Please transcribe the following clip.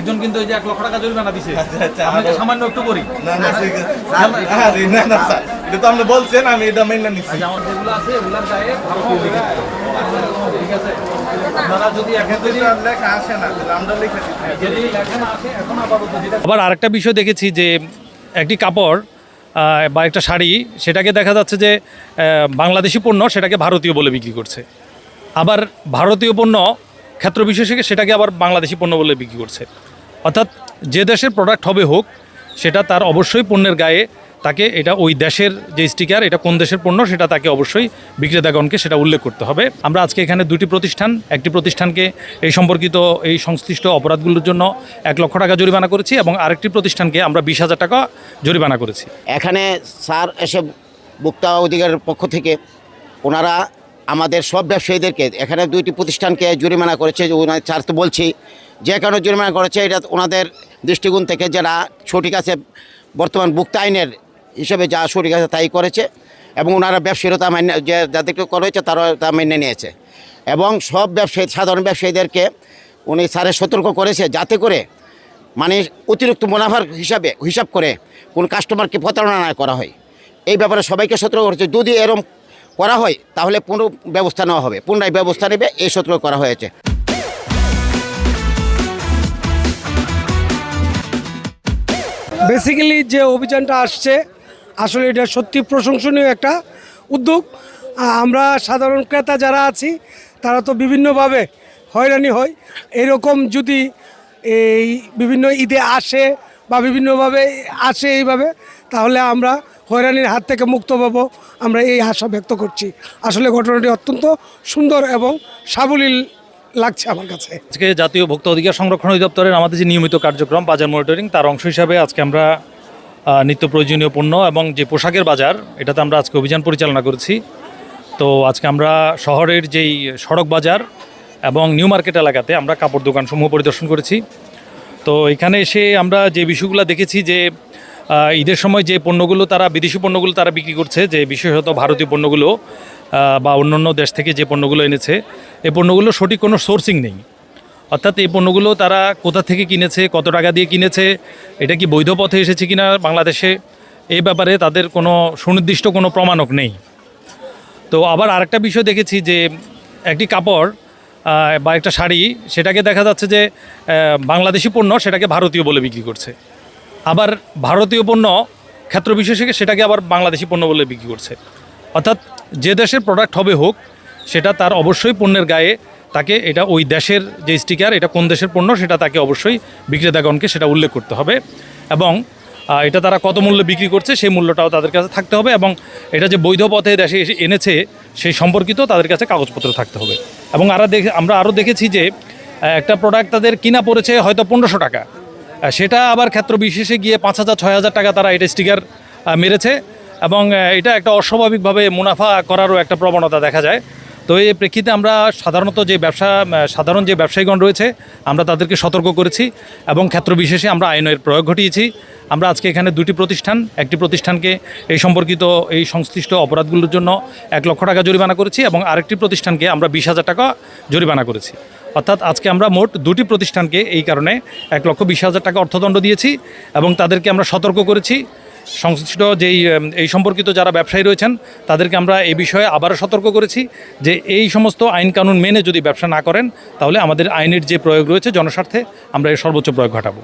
একজন কিন্তু এই যে 1 লক্ষ টাকা জরিমানা দিছে, আপনাকে সামান্য একটু করি না না ঠিক আছে না না স্যার, এটা তো আপনি বলছেন, আমি এটা মেনে নিচ্ছি। আচ্ছা, আমার যেগুলো আছে এগুলোর গায়ে ভারতীয় লিখিত, ঠিক আছে? আপনারা যদি এখন যদি লেখা আসে না তাহলে আমরা লিখে দিই। যদি লেখা না আসে এখন আপাতত যেটা আবার আরেকটা বিষয় দেখেছি যে একটি কাপড় বা একটা শাড়ি, সেটাকে দেখা যাচ্ছে যে বাংলাদেশি পণ্য সেটাকে ভারতীয় বলে বিক্রি করছে। আবার ভারতীয় পণ্য ক্ষেত্র বিশেষে সেটাকে আবার বাংলাদেশি পণ্য বলে বিক্রি করছে। অর্থাৎ যে দেশের প্রোডাক্ট হবে হোক, সেটা তার অবশ্যই পণ্যের গায়ে তাকে এটা ওই দেশের যে স্টিকার, এটা কোন দেশের পণ্য সেটা তাকে অবশ্যই বিক্রেতাগণকে সেটা উল্লেখ করতে হবে। আমরা আজকে এখানে দুটি প্রতিষ্ঠান, একটি প্রতিষ্ঠানকে এই সম্পর্কিত এই সংশ্লিষ্ট অপরাধগুলোর জন্য 1 লক্ষ টাকা জরিমানা করেছি এবং আরেকটি প্রতিষ্ঠানকে আমরা 20,000 টাকা জরিমানা করেছি। এখানে স্যার এসে ভোক্তা অধিকারের পক্ষ থেকে ওনারা আমাদের সব ব্যবসায়ীদেরকে এখানে 2টি প্রতিষ্ঠানকে জরিমানা করেছে। স্যার তো বলছি যে কেন জরিমানা করেছে, এটা ওনাদের দৃষ্টিকোণ থেকে যারা সঠিক আছে, বর্তমান ভোক্তা আইনের হিসেবে যা সঠিক আছে তাই করেছে এবং ওনারা ব্যবসায়ীরা তা মান্য, যে যাদেরকে করেছে তারা তা মেনে নিয়েছে এবং সব ব্যবসায়ী সাধারণ ব্যবসায়ীদেরকে উনি স্যারের সতর্ক করেছে যাতে করে মানে অতিরিক্ত মুনাফার হিসাব করে কোন কাস্টমারকে প্রতারণা না করা হয়। এই ব্যাপারে সবাইকে সতর্ক করেছে, যদি এরকম করা হয় তাহলে পুনঃ ব্যবস্থা নেওয়া হবে, পুনরায় ব্যবস্থা নেবে, এই সতর্ক করা হয়েছে। বেসিক্যালি যে অভিযানটা আসছে আসলে এটা সত্যি প্রশংসনীয় একটা উদ্যোগ। আমরা সাধারণ ক্রেতা যারা আছি তারা তো বিভিন্নভাবে হয়রানি হয়। এরকম যদি এই বিভিন্ন ঈদে আসে বা বিভিন্নভাবে আসে এইভাবে, তাহলে আমরা হয়রানির হাত থেকে মুক্ত পাবো, আমরা এই আশা ব্যক্ত করছি। আসলে ঘটনাটি অত্যন্ত সুন্দর এবং সাবলীল লাগছে আমার কাছে। আজকে জাতীয় ভোক্তা অধিকার সংরক্ষণ অধিদপ্তরের আমাদের যে নিয়মিত কার্যক্রম বাজার মনিটরিং, তার অংশ হিসাবে আজকে আমরা নিত্য প্রয়োজনীয় পণ্য এবং যে পোশাকের বাজার, এটাতে আমরা আজকে অভিযান পরিচালনা করেছি। তো আজকে আমরা শহরের যেই সড়ক বাজার এবং নিউ মার্কেট এলাকাতে আমরা কাপড় দোকানসমূহ পরিদর্শন করেছি। তো এখানে এসে আমরা যে বিষয়গুলো দেখেছি যে ঈদের সময় যে পণ্যগুলো তারা, বিদেশি পণ্যগুলো তারা বিক্রি করছে, যে বিশেষত ভারতীয় পণ্যগুলো বা অন্যান্য দেশ থেকে যে পণ্যগুলো এনেছে, এই পণ্যগুলো সঠিক কোনো সোর্সিং নেই। অর্থাৎ এই পণ্যগুলো তারা কোথা থেকে কিনেছে, কত টাকা দিয়ে কিনেছে, এটা কি বৈধ পথে এসেছে কিনা বাংলাদেশে, এই ব্যাপারে তাদের কোনো সুনির্দিষ্ট কোনো প্রমাণক নেই। তো আবার আরেকটা বিষয় দেখেছি যে একটি কাপড় বা একটা শাড়ি, সেটাকে দেখা যাচ্ছে যে বাংলাদেশি পণ্য সেটাকে ভারতীয় বলে বিক্রি করছে। আবার ভারতীয় পণ্য ক্ষেত্র বিশেষে সেটাকে আবার বাংলাদেশি পণ্য বলে বিক্রি করছে। অর্থাৎ যে দেশের প্রোডাক্ট হবে হোক, সেটা তার অবশ্যই পণ্যের গায়ে তাকে এটা ওই দেশের যে স্টিকার, এটা কোন দেশের পণ্য সেটা তাকে অবশ্যই বিক্রেতাগণকে সেটা উল্লেখ করতে হবে এবং এটা তারা কত মূল্যে বিক্রি করছে সেই মূল্যটাও তাদের কাছে থাকতে হবে এবং এটা যে বৈধ পথে দেশে এসে এনেছে সেই সম্পর্কিত তাদের কাছে কাগজপত্র থাকতে হবে। এবং আমরা আরও দেখেছি যে একটা প্রোডাক্ট তাদের কিনা পড়েছে হয়তো 1500 টাকা, সেটা আবার ক্ষেত্র বিশেষে গিয়ে 5000 6000 টাকা তারা এটা স্টিকার মেরেছে এবং এটা একটা অস্বাভাবিকভাবে মুনাফা করারও একটা প্রবণতা দেখা যায়। তো এই প্রেক্ষিতে আমরা সাধারণত সাধারণ যে ব্যবসায়ীগণ রয়েছে, আমরা তাদেরকে সতর্ক করেছি এবং ক্ষেত্র বিশেষে আমরা আইনের প্রয়োগ ঘটিয়েছি। আমরা আজকে এখানে 2টি প্রতিষ্ঠান, একটি প্রতিষ্ঠানকে এই সম্পর্কিত এই সংশ্লিষ্ট অপরাধগুলোর জন্য 1 লক্ষ টাকা জরিমানা করেছি এবং আরেকটি প্রতিষ্ঠানকে আমরা 20,000 টাকা জরিমানা করেছি। অর্থাৎ আজকে আমরা মোট 2টি প্রতিষ্ঠানকে এই কারণে 1,20,000 টাকা অর্থদণ্ড দিয়েছি এবং তাদেরকে আমরা সতর্ক করেছি। সংশ্লিষ্ট এই সম্পর্কিত যারা ব্যবসায়ী রয়েছেন তাদেরকে আমরা এই বিষয়ে আবারও সতর্ক করেছি যে এই সমস্ত আইন কানুন মেনে যদি ব্যবসা না করেন, তাহলে আমাদের আইনের যে প্রয়োগ রয়েছে জনস্বার্থে, আমরা এর সর্বোচ্চ প্রয়োগ ঘটাবো।